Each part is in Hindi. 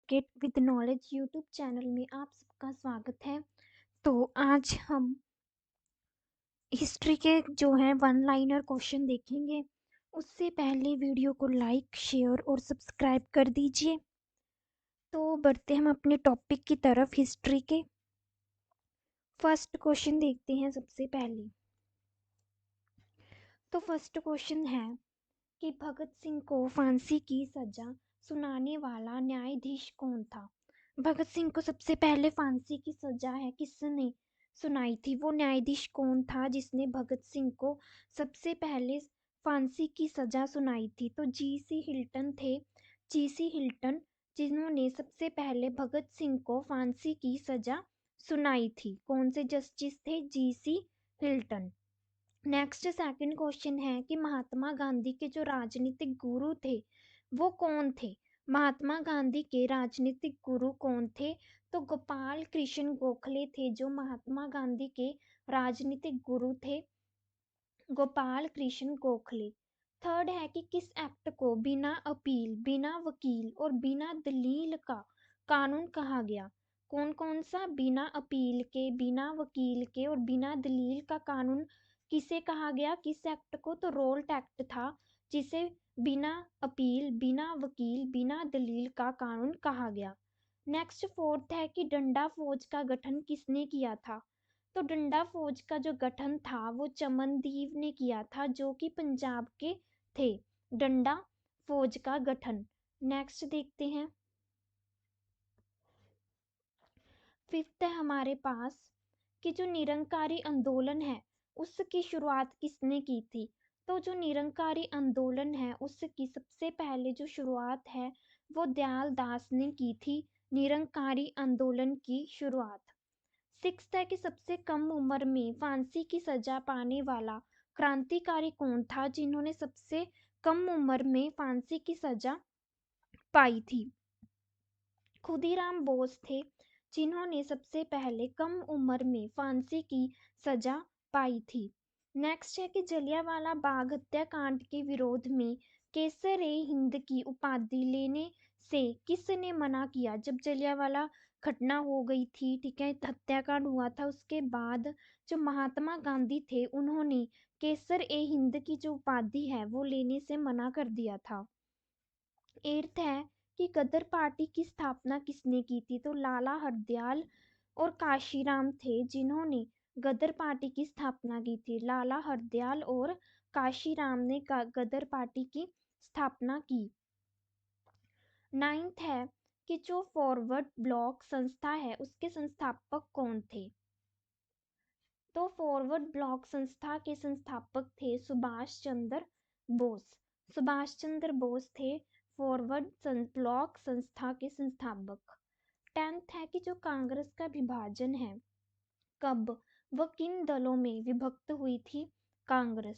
Cricket with knowledge YouTube channel में आप सबका स्वागत है। तो आज हम हिस्ट्री के जो हैं वन लाइनर क्वेश्चन देखेंगे। उससे पहले वीडियो को लाइक शेयर और सब्सक्राइब कर दीजिए। तो बढ़ते हम अपने टॉपिक की तरफ, हिस्ट्री के। फर्स्ट क्वेश्चन देखते हैं सबसे पहले। तो फर्स्ट क्वेश्चन है कि भगत सिंह को फांसी की सजा सुनाने वाला न्यायाधीश कौन था। भगत सिंह को सबसे पहले फांसी की सजा है किसने सुनाई थी, वो न्यायाधीश कौन था जिसने भगत सिंह को सबसे पहले फांसी की सजा सुनाई थी। तो जीसी हिल्टन थे। जीसी हिल्टन जिन्होंने सबसे पहले भगत सिंह को फांसी की सजा सुनाई थी। कौन से जस्टिस थे? GC Hilton. Next second question है कि महात्मा गांधी के जो राजनीतिक गुरु थे वो कौन थे। महात्मा गांधी के राजनीतिक गुरु कौन थे? तो गोपाल कृष्ण गोखले थे जो महात्मा गांधी के राजनीतिक गुरु थे, गोपाल कृष्ण गोखले। थर्ड है कि किस एक्ट को बिना अपील, बिना वकील और बिना दलील का कानून कहा गया। कौन कौन सा? बिना अपील के, बिना वकील के और बिना दलील का कानून किसे कहा गया? किस एक्ट को? तो रोल्ट एक्ट था जिसे बिना अपील, बिना वकील, बिना दलील का कानून कहा गया। नेक्स्ट फोर्थ है कि डंडा फौज का गठन किसने किया था। तो डंडा फौज का जो गठन था वो चमनदीव ने किया था जो कि पंजाब के थे। डंडा फौज का गठन। नेक्स्ट देखते हैं। फिफ्थ है हमारे पास कि जो निरंकारी आंदोलन है उसकी शुरुआत किसने की थी। तो जो निरंकारी आंदोलन है उसकी सबसे पहले जो शुरुआत है वो दयाल दास ने की थी। निरंकारी आंदोलन की शुरुआत। सिक्स्थ है कि सबसे कम उम्र में फांसी की सजा पाने वाला क्रांतिकारी कौन था जिन्होंने सबसे कम उम्र में फांसी की सजा पाई थी। खुदीराम बोस थे जिन्होंने सबसे पहले कम उम्र में फांसी की सजा पाई थी। नेक्स्ट है कि जलियांवाला बाग हत्याकांड के विरोध में केसर ए हिंद की उपाधि लेने से किसने मना किया। जब जलियांवाला घटना हो गई थी, ठीक है, हत्याकांड हुआ था, उसके बाद जो महात्मा गांधी थे उन्होंने केसर ए हिंद की जो उपाधि है वो लेने से मना कर दिया था। एट्थ है कि गदर पार्टी की स्थापना किसने की थी। तो लाला हरदयाल और काशीराम थे जिन्होंने गदर पार्टी की स्थापना की थी। लाला हरदयाल और काशीराम ने गदर पार्टी की स्थापना की। नाइन्थ है कि जो फॉरवर्ड ब्लॉक संस्था है उसके संस्थापक कौन थे। तो फॉरवर्ड ब्लॉक संस्था के संस्थापक थे सुभाष चंद्र बोस। सुभाष चंद्र बोस थे फॉरवर्ड ब्लॉक संस्था के संस्थापक। टेंथ है कि जो कांग्रेस का विभाजन है कब व किन दलों में विभक्त हुई थी कांग्रेस।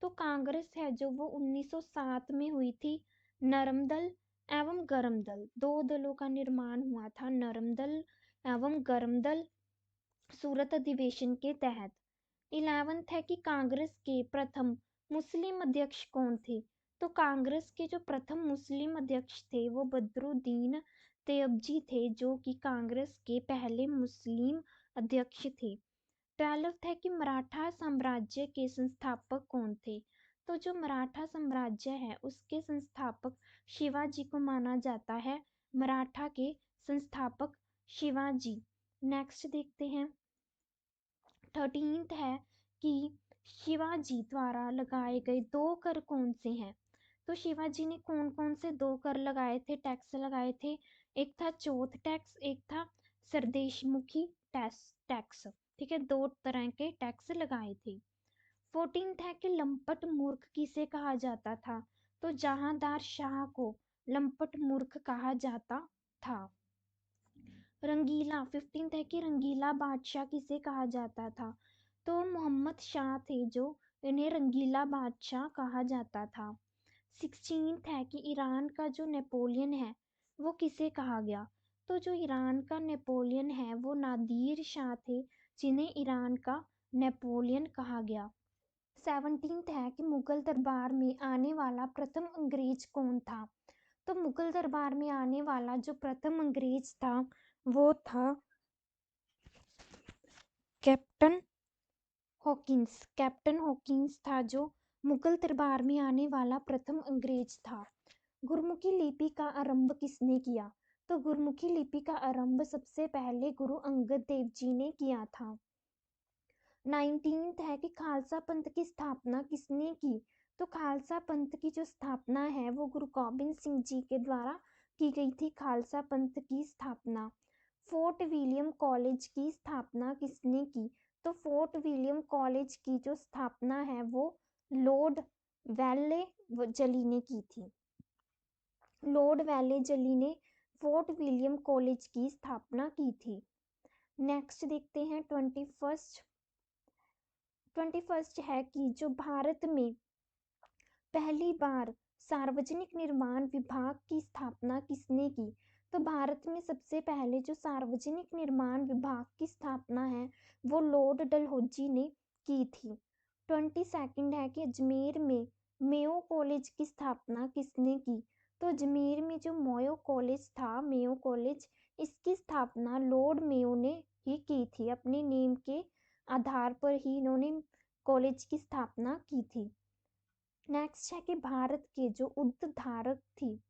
तो कांग्रेस है जो वो 1907 में हुई थी। नरम दल एवं गरम दल, दो दलों का निर्माण हुआ था, नरम दल एवं गरम दल, सूरत अधिवेशन के तहत। 11th है कि कांग्रेस के प्रथम मुस्लिम अध्यक्ष कौन थे। तो कांग्रेस के जो प्रथम मुस्लिम अध्यक्ष थे वो बदरुद्दीन तैयबजी थे जो कि कांग्रेस के पहले मुस्लिम अध्यक्ष थे। 12th है कि मराठा साम्राज्य के संस्थापक कौन थे। तो जो मराठा साम्राज्य है उसके संस्थापक शिवाजी को माना जाता है। मराठा के संस्थापक शिवाजी। नेक्स्ट देखते हैं। 13th है कि शिवाजी द्वारा लगाए गए दो कर कौन से हैं। तो शिवाजी ने कौन कौन से दो कर लगाए थे, टैक्स लगाए थे। एक था चौथ टैक्स, एक था सरदेशमुखी टैक्स। ठीक है, दो तरह के टैक्स लगाए थे। 14th है कि लंपट मूर्ख किसे कहा जाता था। तो जहांदार शाह को लंपट मूर्ख कहा जाता था। रंगीला 15th है कि रंगीला बादशाह किसे कहा जाता था। तो मोहम्मद शाह थे जो इन्हें रंगीला बादशाह कहा जाता था। 16th है कि ईरान का जो नेपोलियन है वो किसे कहा गया। तो जो ईरान का नेपोलियन है वो नादिर शाह थे जिन्हें ईरान का नेपोलियन कहा गया। 17th है कि मुगल दरबार में आने वाला प्रथम अंग्रेज कौन था। तो मुगल दरबार में आने वाला जो प्रथम अंग्रेज था वो था कैप्टन हॉकिंस। कैप्टन हॉकिंस था जो मुगल दरबार में आने वाला प्रथम अंग्रेज था। गुरमुखी लिपि का आरंभ किसने किया? तो गुरमुखी लिपि का आरंभ सबसे पहले गुरु अंगद देव जी ने किया था। 19th है कि खालसा पंथ की स्थापना किसने की? तो खालसा पंथ की जो स्थापना है वो गुरु गोबिंद सिंह जी के द्वारा की गई थी। खालसा पंथ की स्थापना। फोर्ट विलियम कॉलेज की स्थापना किसने की? तो फोर्ट विलियम कॉलेज की जो स्थापना है वो लॉर्ड वेले जली ने की थी। लॉर्ड वेले जली ने फोर्ट विलियम कॉलेज की स्थापना की थी। नेक्स्ट देखते हैं 21st है कि जो भारत में पहली बार सार्वजनिक निर्माण विभाग की स्थापना किसने की? तो भारत में सबसे पहले जो सार्वजनिक निर्माण विभाग की स्थापना है वो लॉर्ड डलहौजी ने की थी। 22nd है कि अजमेर में मेयो कॉलेज की स्थापना किसने की? तो अजमेर में जो मेयो कॉलेज था, मेयो कॉलेज, इसकी स्थापना लॉर्ड मेयो ने ही की थी। अपने नेम के आधार पर ही इन्होंने कॉलेज की स्थापना की थी। नेक्स्ट है कि भारत के जो उद्धारक थी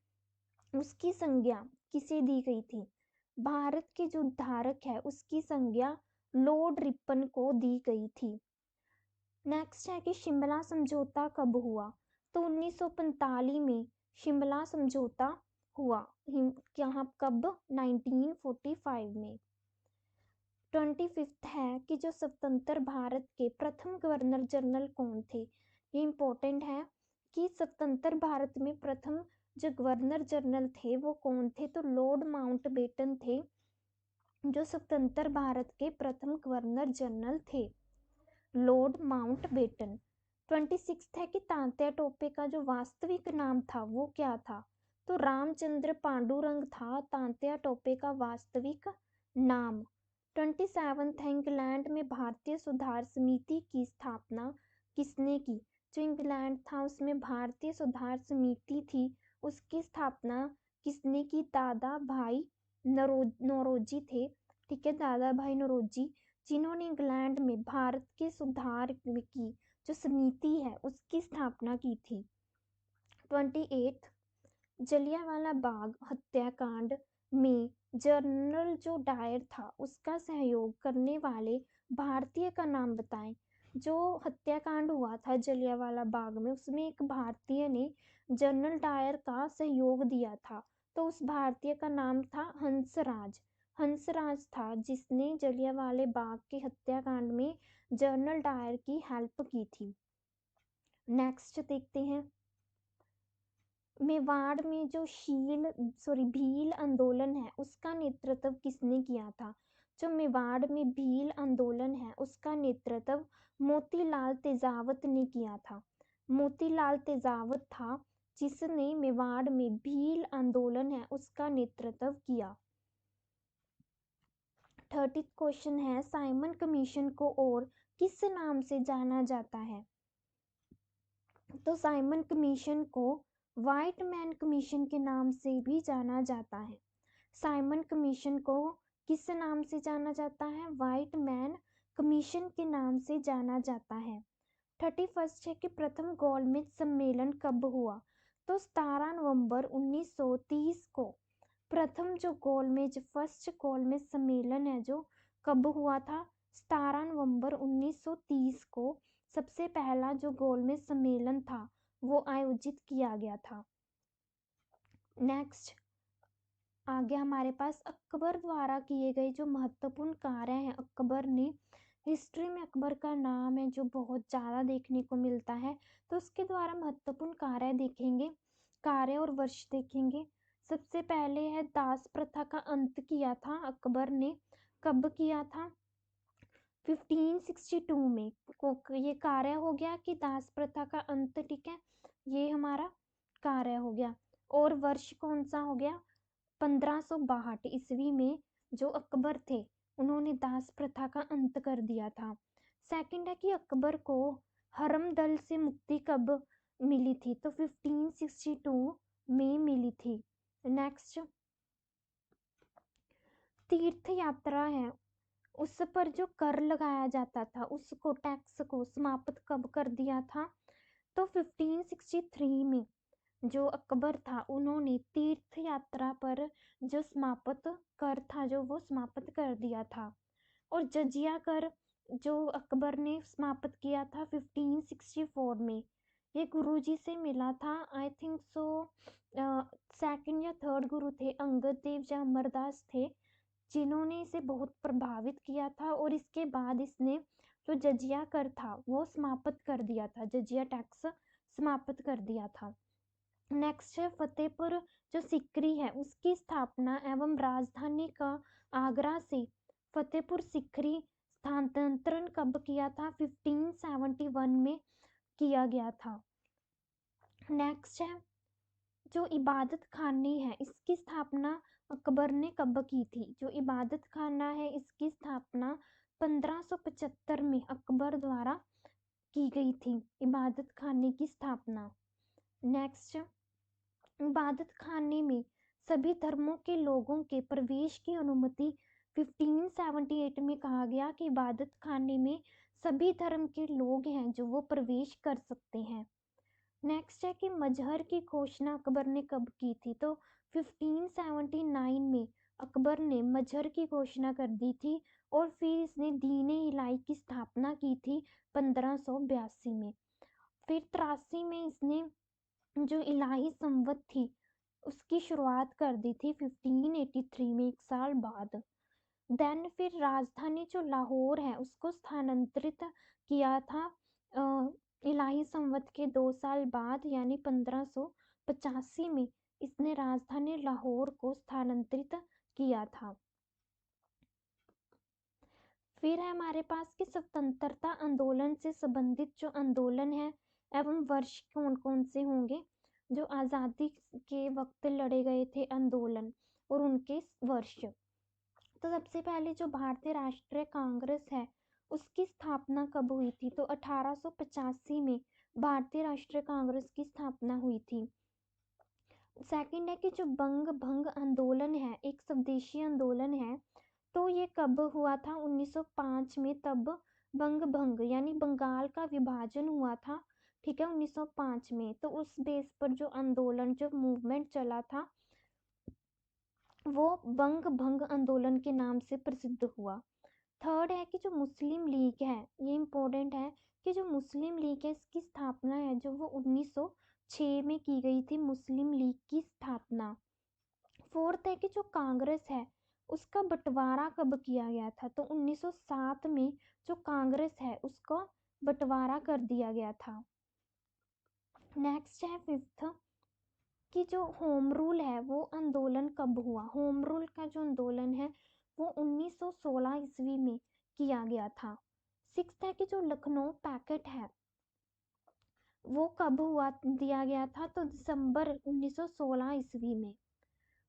उसकी संज्ञा किसे दी गई थी? भारत के जो उद्धारक है उसकी संज्ञा लॉर्ड रिपन को दी गई थी। नेक्स्ट है कि शिमला समझौता कब हुआ? तो 1945 में शिमला समझौता हुआ। यहाँ कब? 1945 में। 25th है कि जो स्वतंत्र भारत के प्रथम गवर्नर जनरल कौन थे? ये इंपॉर्टेंट है कि स्वतंत्र भारत में प्रथम जो गवर्नर जनरल थे वो कौन थे? तो लॉर्ड माउंटबेटन थे जो स्वतंत्र भारत के प्रथम गवर्नर जनरल थे, लॉर्ड माउंटबेटन। 26th है कि तात्या टोपे का जो वास्तविक नाम था वो क्या था? तो रामचंद्र पांडुरंग था तात्या टोपे का वास्तविक नाम। 27th है इंग्लैंड में भारतीय सुधार समिति की स्थापना किसने की? जो इंग्लैंड था उसमें भारतीय सुधार समिति थी, उसकी स्थापना किसने की? दादा भाई नौरोजी थे। ठीक है, दादा भाई नौरोजी, जिन्होंने इंग्लैंड में भारत के सुधार की जो समिति है उसकी स्थापना की थी। 28 जलियांवाला बाग हत्याकांड में जनरल जो डायर था उसका सहयोग करने वाले भारतीय का नाम बताएं। जो हत्याकांड हुआ था जलियांवाला बाग में उसमें एक भारतीय ने जनरल डायर का सहयोग दिया था, तो उस भारतीय का नाम था हंसराज। हंसराज था जिसने जलियांवाले बाग के हत्याकांड में जनरल डायर की हेल्प की थी। नेक्स्ट देखते हैं, मेवाड़ में जो भील आंदोलन है उसका नेतृत्व किसने किया था? जो मेवाड़ में भील आंदोलन है उसका नेतृत्व मोतीलाल तेजावत ने किया था। मोतीलाल तेजावत था जिसने मेवाड़ में भील आंदोलन है उसका नेतृत्व किया। 30th क्वेश्चन है, साइमन कमीशन को और किस नाम से जाना जाता है? तो साइमन कमीशन को व्हाइट मैन कमीशन के नाम से भी जाना जाता है। साइमन कमीशन को किस नाम से जाना जाता है? व्हाइट मैन कमीशन के नाम से जाना जाता है। 31st है कि प्रथम गोलमेज सम्मेलन कब हुआ? तो 17 नवंबर 1930 को प्रथम जो फर्स्ट गोलमेज सम्मेलन है जो कब हुआ था? 17 नवंबर 1930 को सबसे पहला जो गोलमेज सम्मेलन था वो आयोजित किया गया था। नेक्स्ट आगे हमारे पास अकबर द्वारा किए गए जो महत्वपूर्ण कार्य हैं। अकबर ने हिस्ट्री में अकबर का नाम है जो बहुत ज़्यादा देखने को मिलता है, तो उसके द्वारा महत्वपूर्ण कार्य देखेंगे, कार्य और वर्ष देखेंगे। सबसे पहले है दास प्रथा का अंत किया था अकबर ने। कब किया था? 1562 में ये कार्य हो गया कि दास प्रथा का अंत। ठीक है, ये हमारा कार्य हो गया। और वर्ष कौन सा हो गया? 1562 ईस्वी में जो अकबर थे उन्होंने दास प्रथा का अंत कर दिया था। सेकंड है कि अकबर को हरम दल से मुक्ति कब मिली थी? तो 1562 में मिली थी। नेक्स्ट, तीर्थ यात्रा है उस पर जो कर लगाया जाता था उसको, टैक्स को समाप्त कब कर दिया था? तो 1563 में जो अकबर था उन्होंने तीर्थ यात्रा पर जो समाप्त कर था जो वो समाप्त कर दिया था। और जजिया कर जो अकबर ने समाप्त किया था 1564 में, ये गुरुजी से मिला था। आई थिंक सो सेकंड या थर्ड गुरु थे, अंगद देव या अमरदास थे, जिन्होंने इसे बहुत प्रभावित किया था। और इसके बाद इसने जो जजिया कर था वो समाप्त कर दिया था, जजिया टैक्स समाप्त कर दिया था। नेक्स्ट है फतेहपुर जो सिकरी है उसकी स्थापना एवं राजधानी का आगरा से फतेहपुर सिकरी स्थानांतरण कब किया था? 1571 में किया गया था। नेक्स्ट है जो इबादत खाने है इसकी स्थापना अकबर ने कब की थी? जो इबादत खाना है इसकी स्थापना 1575 में अकबर द्वारा की गई थी, इबादत खाने की स्थापना। नेक्स्ट, इबादत खाने में सभी धर्मों के लोगों के प्रवेश की अनुमति 1578 में कहा गया कि इबादत खाने में सभी धर्म के लोग हैं जो वो प्रवेश कर सकते हैं। नेक्स्ट है कि मजहर की घोषणा अकबर ने कब की थी? तो 1579 में अकबर ने मजहर की घोषणा कर दी थी। और फिर इसने दीन इलाही की स्थापना की थी 1582 में। फिर 83 में इसने जो इलाही संवत थी उसकी शुरुआत कर दी थी 1583 में, एक साल बाद। देन फिर राजधानी जो लाहौर है उसको स्थानांतरित किया था इलाही संवत के 2 साल बाद, यानी 1585 में इसने राजधानी लाहौर को स्थानांतरित किया था। फिर है हमारे पास कि स्वतंत्रता आंदोलन से संबंधित जो आंदोलन है एवं वर्ष कौन कौन से होंगे, जो आज़ादी के वक्त लड़े गए थे आंदोलन और उनके वर्ष। तो सबसे पहले जो भारतीय राष्ट्रीय कांग्रेस है उसकी स्थापना कब हुई थी? तो 1885 में भारतीय राष्ट्रीय कांग्रेस की स्थापना हुई थी। सेकंड है कि जो बंग भंग आंदोलन है एक स्वदेशी आंदोलन है, तो ये कब हुआ था? 1905 में, तब बंग भंग यानी बंगाल का विभाजन हुआ था, ठीक है, 1905 में। तो उस बेस पर जो आंदोलन जो मूवमेंट चला था वो बंग भंग आंदोलन के नाम से प्रसिद्ध हुआ। थर्ड है कि जो मुस्लिम लीग है, ये इम्पोर्टेंट है कि जो मुस्लिम लीग है इसकी स्थापना है जो वो 1906 में की गई थी, मुस्लिम लीग की स्थापना। फोर्थ है कि जो कांग्रेस है उसका बंटवारा कब किया गया था? तो 1907 में जो कांग्रेस है उसको बंटवारा कर दिया गया था। नेक्स्ट है फिफ्थ कि जो होम रूल है वो आंदोलन कब हुआ? होम रूल का जो आंदोलन है वो 1916 ईस्वी में किया गया था। सिक्स्थ है कि जो लखनऊ पैक्ट है वो कब हुआ दिया गया था? तो दिसंबर 1916 ईस्वी में।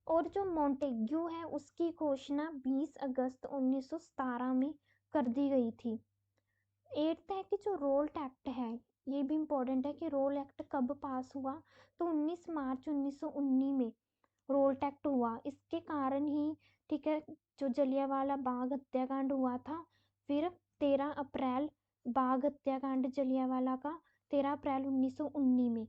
और जो मॉन्टेग्यू है उसकी घोषणा 20 अगस्त 1917 में कर दी गई थी। एट्थ है कि जो रोल एक्ट है, ये भी इम्पोर्टेंट है कि रोल एक्ट कब पास हुआ? तो 19 मार्च 1919 में रोल एक्ट हुआ। इसके कारण ही, ठीक है, जो जलियांवाला बाग हत्याकांड हुआ था, फिर 13 अप्रैल बाग हत्याकांड जलियांवाला का 13 अप्रैल 1919 में।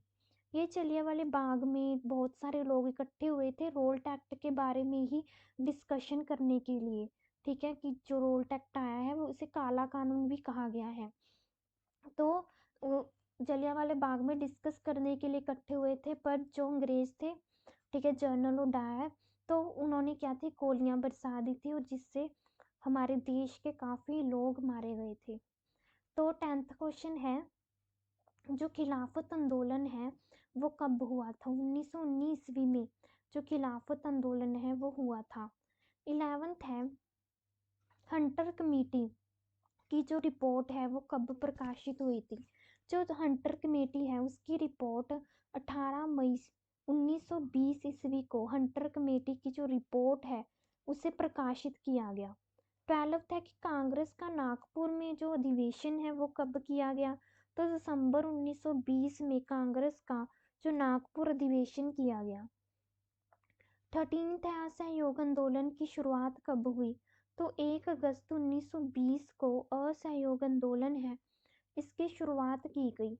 ये जलियांवाले बाग में बहुत सारे लोग इकट्ठे हुए थे रोल एक्ट के बारे में ही डिस्कशन करने के लिए, ठीक है, कि जो रोल एक्ट आया है वो इसे काला कानून भी कहा गया है। तो जलियांवाले बाग में डिस्कस करने के लिए इकट्ठे हुए थे, पर जो अंग्रेज थे, ठीक है, जनरल डायर, तो उन्होंने क्या थी, गोलियां बरसा दी थी और जिससे हमारे देश के काफ़ी लोग मारे गए थे। तो 10th क्वेश्चन है जो खिलाफत आंदोलन है वो कब हुआ था? 1919 ईस्वी में जो खिलाफत आंदोलन है वो हुआ था। 11th है हंटर कमेटी की जो रिपोर्ट है वो कब प्रकाशित हुई थी? जो हंटर कमेटी है उसकी रिपोर्ट 18 मई 1920 ईस्वी को हंटर कमेटी की जो रिपोर्ट है उसे प्रकाशित किया गया। 12th है कि कांग्रेस का नागपुर में जो अधिवेशन है वो कब किया गया? तो दिसंबर 1920 में कांग्रेस का जो नागपुर अधिवेशन किया गया। 13th है असहयोग आंदोलन की शुरुआत कब हुई? तो 1 अगस्त 1920 को असहयोग आंदोलन है इसकी शुरुआत की गई।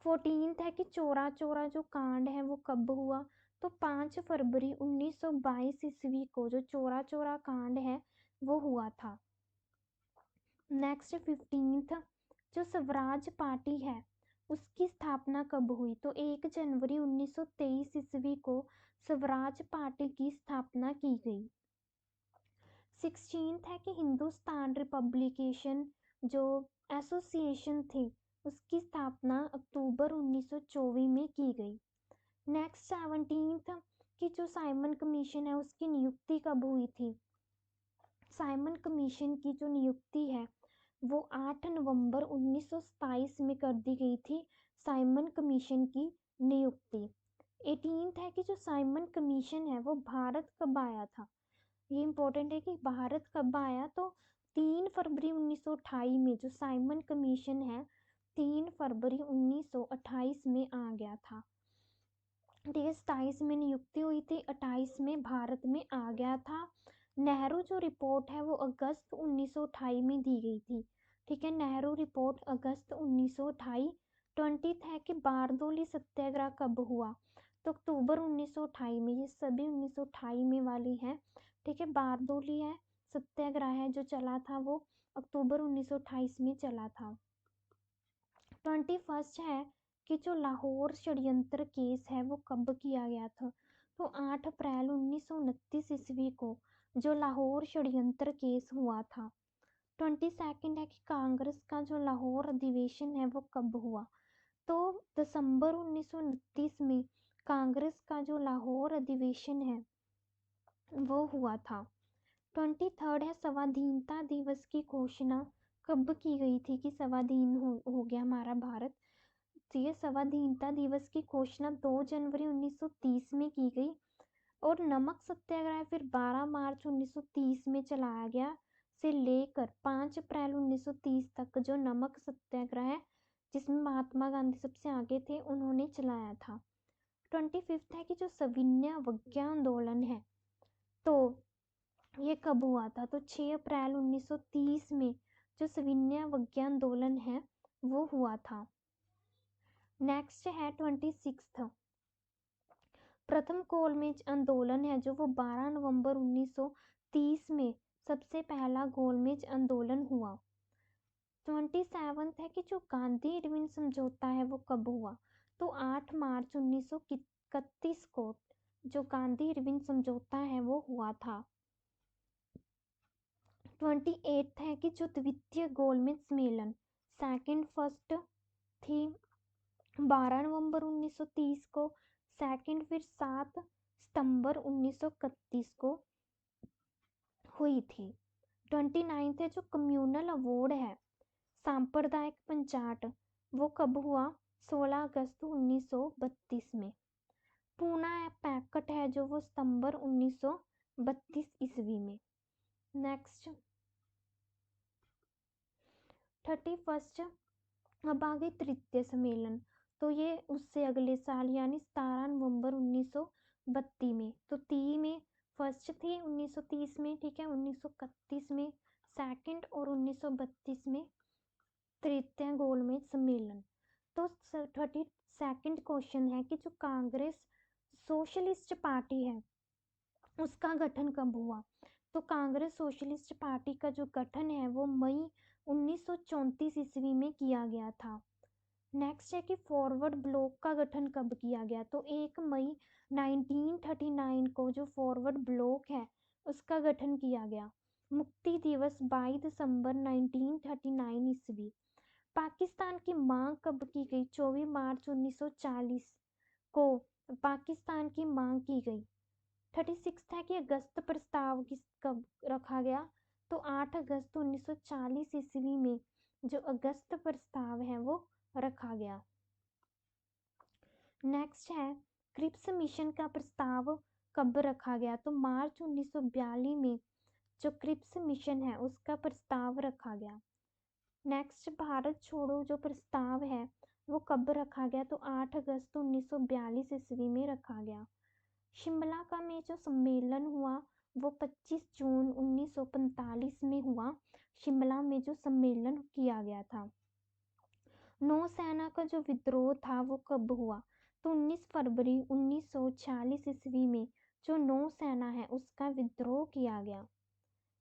14th है कि चौरा चौरा जो कांड है वो कब हुआ? तो 5 फरवरी 1922 ईस्वी को जो चौरा चौरा कांड है वो हुआ था। नेक्स्ट 15th जो स्वराज पार्टी है उसकी स्थापना कब हुई? तो 1 जनवरी 1923 ईस्वी को स्वराज पार्टी की स्थापना की गई। 16th है कि हिंदुस्तान रिपब्लिकेशन जो एसोसिएशन थी उसकी स्थापना अक्टूबर 1924 में की गई। नेक्स्ट 17th की जो साइमन कमीशन है उसकी नियुक्ति कब हुई थी? साइमन कमीशन की जो नियुक्ति है वो 8 नवंबर 1927 में कर दी गई थी। साइमन कमीशन की नियुक्ति 18th है कि जो साइमन कमीशन है वो भारत कब आया था? ये इम्पोर्टेंट है कि भारत कब आया, तो 3 फरवरी 1928 में जो साइमन कमीशन है 3 फरवरी 1928 में आ गया था। ठीक है, 27 में नियुक्ति हुई थी, 28 में भारत में आ गया था। नेहरू जो रिपोर्ट है वो अगस्त 1928 में दी गई थी। ठीक है, नेहरू रिपोर्ट अगस्त 1928। 20th है कि बारदोली सत्याग्रह कब हुआ? तो अक्टूबर 1928 में। ये सभी 1928 में वाली हैं। ठीक है, बारदोली है सत्याग्रह है जो चला था वो अक्टूबर 1928 में चला था। 21st है कि जो लाहौर षड्यंत्र केस है वो कब किया गया था? तो 8 अप्रैल 1929 ईस्वी को जो लाहौर षड्यंत्र केस हुआ था। 22nd है कि कांग्रेस का जो लाहौर अधिवेशन है वो कब हुआ? तो दिसंबर 1929 में कांग्रेस का जो लाहौर अधिवेशन है वो हुआ था। 23rd है स्वाधीनता दिवस की घोषणा कब की गई थी कि स्वाधीन हो गया हमारा भारत? तो ये स्वाधीनता दिवस की घोषणा 2 जनवरी 1930 में की गई और नमक सत्याग्रह फिर 12 मार्च 1930 में चलाया गया से लेकर 5 अप्रैल 1930 तक जो नमक सत्याग्रह है जिसमें महात्मा गांधी सबसे आगे थे उन्होंने चलाया था। 25th है कि जो सविनय अवज्ञा आंदोलन है तो ये कब हुआ था? तो 6 अप्रैल 1930 में जो सविनय अवज्ञा आंदोलन है वो हुआ था। नेक्स्ट है 26th प्रथम गोलमेज आंदोलन है जो वो 12 नवंबर 1930 में सबसे पहला गोलमेज आंदोलन हुआ। 27th है कि जो गांधी इरविन समझौता है वो कब हुआ? तो 8 मार्च 1931 को जो गांधी इरविन समझौता है वो हुआ था। 28th है कि जो द्वितीय गोलमेज सम्मेलन सेकंड फर्स्ट थी 12 नवंबर 1930 को, सेकंड फिर 7 सितंबर 1931 को हुई थी। 29th है जो कम्युनल अवार्ड है सांप्रदायिक पंचाट वो कब हुआ? 16 अगस्त 1932 में। पूना पैकेट है जो वो सितंबर 1932 ईस्वी में। नेक्स्ट 31st अब आ गई तृतीय सम्मेलन, तो ये उससे अगले साल यानी 17 नवंबर 1932 में। तो 30 में फर्स्ट थी 1930 में, ठीक है, 1931 में सेकंड और 1932 में तृतीय गोलमेज सम्मेलन। तो 32nd क्वेश्चन है कि जो कांग्रेस सोशलिस्ट पार्टी है उसका गठन कब हुआ? तो कांग्रेस सोशलिस्ट पार्टी का जो गठन है वो मई 1934 ईस्वी में किया गया था। नेक्स्ट है कि फॉरवर्ड ब्लॉक का गठन कब किया गया? तो 1 मई 1939 को जो फॉरवर्ड ब्लॉक है उसका गठन किया गया। मुक्ति दिवस 22 दिसंबर 1939 ईस्वी। पाकिस्तान की मांग कब की गई? 24 मार्च 1940 को पाकिस्तान की मांग की गई। 36 है कि अगस्त प्रस्ताव किस कब रखा गया? तो 8 अगस्त 1940 ईस्वी में जो अगस्त प्रस्ताव है वो रखा गया। नेक्स्ट है क्रिप्स मिशन का प्रस्ताव कब रखा गया? तो मार्च 1942 में जो क्रिप्स मिशन है उसका प्रस्ताव रखा गया। नेक्स्ट भारत छोड़ो जो प्रस्ताव है वो कब रखा गया? तो 8 अगस्त 1942 ईस्वी में रखा गया। शिमला का में जो सम्मेलन हुआ वो 25 जून 1945 में हुआ। शिमला में जो सम्मेलन किया गया था। नौसेना का जो विद्रोह था वो कब हुआ? तो 19 फरवरी 1946 ईस्वी में जो नौसेना है उसका विद्रोह किया गया।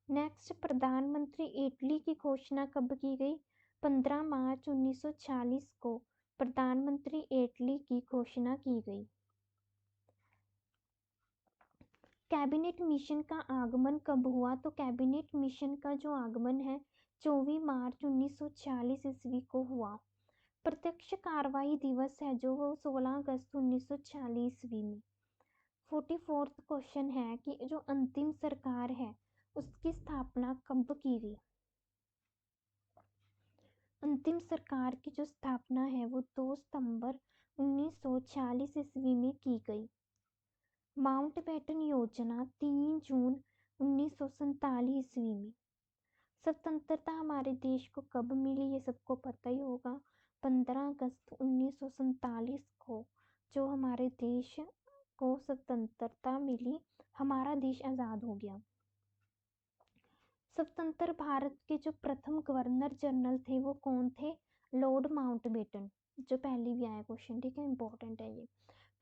नेक्स्ट, प्रधानमंत्री इटली की घोषणा कब की गई? 15 मार्च 1940 को प्रधानमंत्री इटली की घोषणा की गई। कैबिनेट मिशन का आगमन कब हुआ? तो कैबिनेट मिशन का जो आगमन है 24 मार्च 1946 ईस्वी को हुआ। प्रत्यक्ष कार्रवाई दिवस है जो वो 16 अगस्त 1946 ईस्वी में। 44th क्वेश्चन है कि जो अंतिम सरकार है उसकी स्थापना कब की गई? अंतिम सरकार की जो स्थापना है वो 2 सितंबर 1946 ईस्वी में की गई। माउंटबेटन योजना 3 जून 1947 ईस्वी में। स्वतंत्रता हमारे देश को कब मिली ये सबको पता ही होगा। 15 अगस्त 1947 को जो हमारे देश को स्वतंत्रता मिली, हमारा देश आज़ाद हो गया। स्वतंत्र भारत के जो प्रथम गवर्नर जनरल थे वो कौन थे? Lord Mountbatten. जो पहले भी आया क्वेश्चन, ठीक है, इंपॉर्टेंट है ये।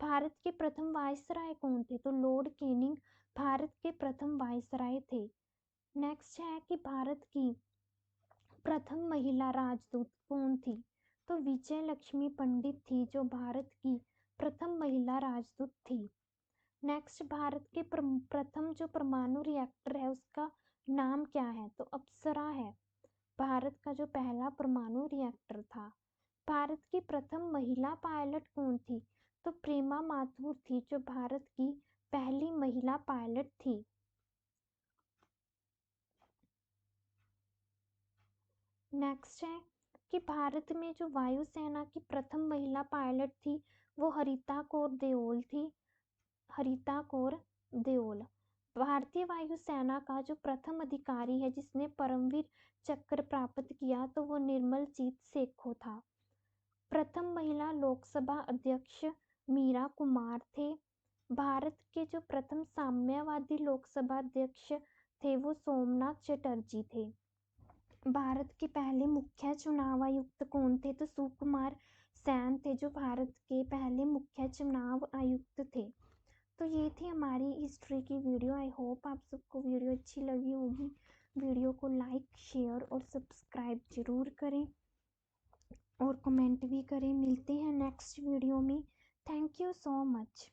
भारत के प्रथम वायसराय कौन थे? तो लॉर्ड कैनिंग भारत के प्रथम वायसराय थे। नेक्स्ट है कि भारत की प्रथम महिला राजदूत कौन थी? तो विजय लक्ष्मी पंडित थी जो भारत की प्रथम महिला राजदूत थी। नेक्स्ट, भारत के प्रथम जो परमाणु रिएक्टर है उसका नाम क्या है? तो अप्सरा है। भारत का जो पहला परमाणु रिएक्टर था। भारत की प्रथम महिला पायलट कौन थी? तो प्रेमा माथुर थी जो भारत की पहली महिला पायलट थी। नेक्स्ट है कि भारत में जो वायुसेना की प्रथम महिला पायलट थी वो हरिता कौर देओल थी। हरिता कौर देओल। भारतीय वायुसेना का जो प्रथम अधिकारी है जिसने परमवीर चक्र प्राप्त किया तो वो निर्मलजीत सेखो था। प्रथम महिला लोकसभा अध्यक्ष मीरा कुमार थे। भारत के जो प्रथम साम्यवादी लोकसभा अध्यक्ष थे वो सोमनाथ चटर्जी थे। भारत के पहले मुख्य चुनाव आयुक्त कौन थे? तो सुकुमार सेन थे जो भारत के पहले मुख्य चुनाव आयुक्त थे। तो ये थी हमारी हिस्ट्री की वीडियो। आई होप आप सबको वीडियो अच्छी लगी होगी। वीडियो को लाइक, शेयर और सब्सक्राइब जरूर करें और कमेंट भी करें। मिलते हैं नेक्स्ट वीडियो में। Thank you so much.